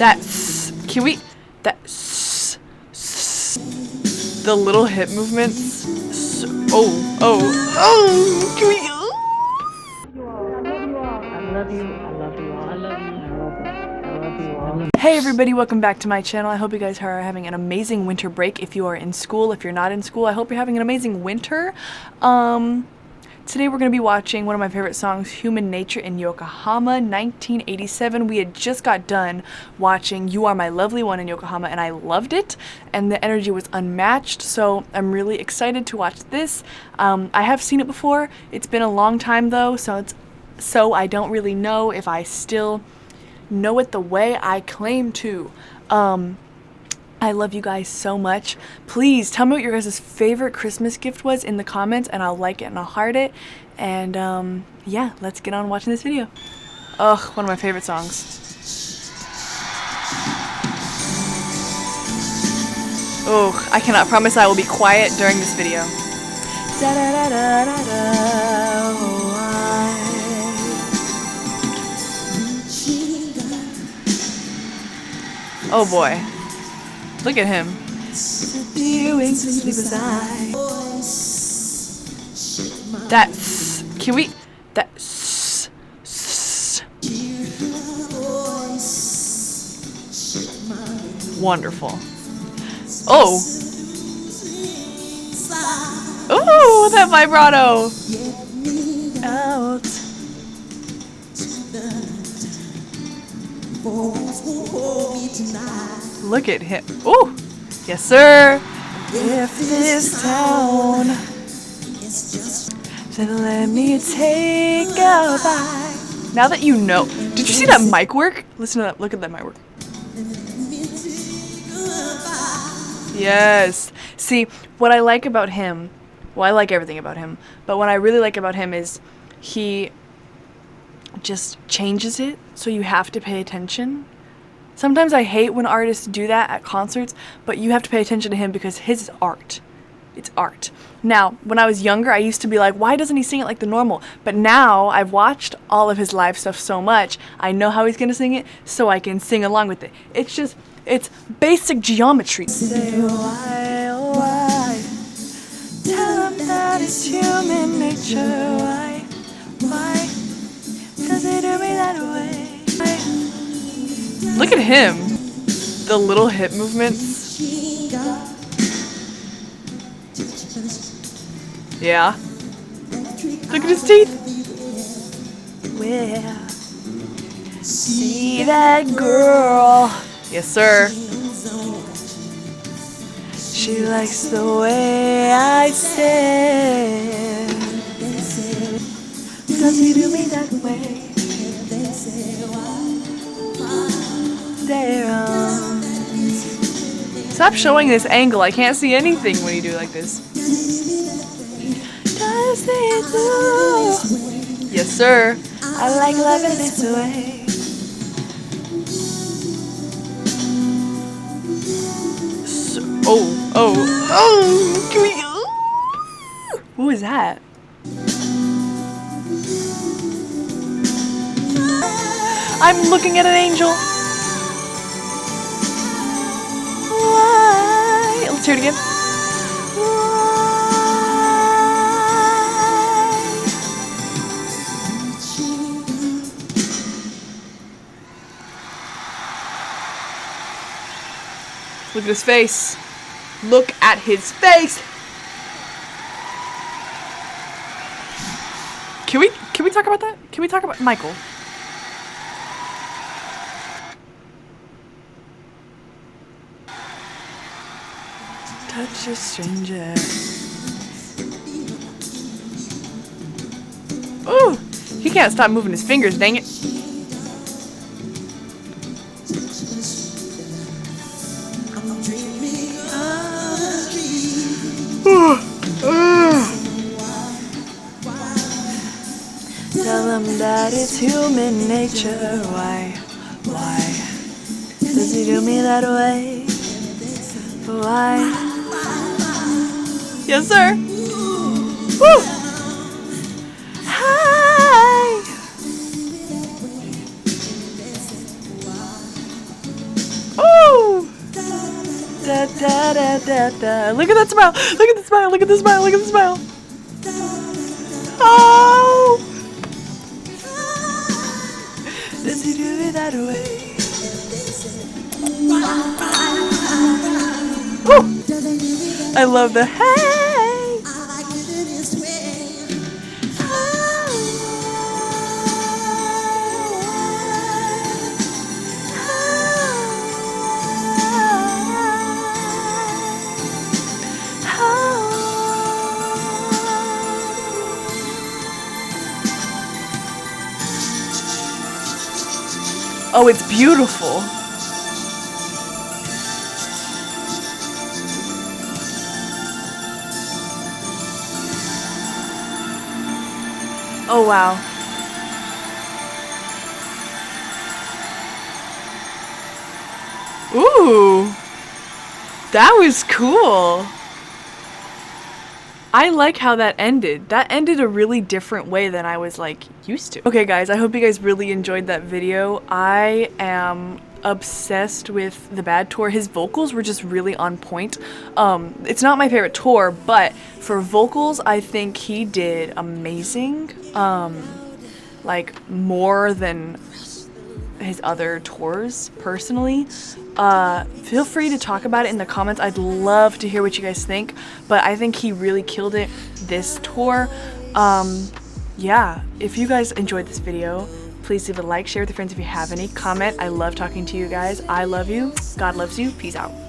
Can we? The little hip movements. Can we? Hey everybody, welcome back to my channel. I hope you guys are having an amazing winter break. If you are in school, if you're not in school, I hope you're having an amazing winter. Today we're going to be watching one of my favorite songs, Human Nature in Yokohama, 1987. We had just got done watching You Are My Lovely One in Yokohama and I loved it and the energy was unmatched, so I'm really excited to watch this. I have seen it before. It's been a long time though, so I don't really know if I still know it the way I claim to. I love you guys so much. Please tell me what your guys' favorite Christmas gift was in the comments and I'll like it and I'll heart it. And yeah, let's get on watching this video. Ugh, one of my favorite songs. Oh, I cannot promise I will be quiet during this video. Da da da da da da. Oh boy. Look at him. Can we? Wonderful. Oh. Oh, that vibrato. Out. Look at him. Oh, yes, sir. If this town said let me take a bite. Now that you know, did you see that mic work? Listen to that. Look at that mic work. Yes. See, what I like about him, well, I like everything about him, but what I really like about him is he just changes it, so you have to pay attention. Sometimes I hate when artists do that at concerts, but you have to pay attention to him because his is art. It's art. Now, when I was younger, I used to be like, why doesn't he sing it like the normal? But now I've watched all of his live stuff so much, I know how he's gonna sing it, so I can sing along with it. It's just, it's basic geometry. Say why, oh why? Tell him that it's human nature. Why? Does it do me that way? Look at him. The little hip movements. Yeah. Look at his teeth. Where? See that girl. Yes, sir. She likes the way I say. Does he do me that way? Stop showing this angle. I can't see anything when you do like this. Does he do? Yes, sir. I like loving this way. Can we? What was that? I'm looking at an angel. Why? Let's hear it again. Look at his face. Look at his face. Can we talk about that? Can we talk about Michael? Touch a stranger. Ooh, he can't stop moving his fingers, dang it. Tell him that it's human nature. Why does he do me that way? Why? Yes, sir. Woo! Hi. Da, da, da, da. Look at that smile. Look at the smile. Look at the smile. Look at the smile. Oh! Does he do it that way? Woo! I love the hey! Oh, it's beautiful. Oh, wow. Ooh. That was cool. I like how that ended. That ended a really different way than I was like used to. Okay guys, I hope you guys really enjoyed that video. I am obsessed with the Bad tour. His vocals were just really on point. It's not my favorite tour, but for vocals, I think he did amazing. Like more than his other tours personally. Feel free to talk about it in the comments. I'd love to hear what you guys think, but I think he really killed it this tour. Yeah, if you guys enjoyed this video, please leave a like, share with your friends if you have any, comment. I love talking to you guys. I love you. God loves you. Peace out.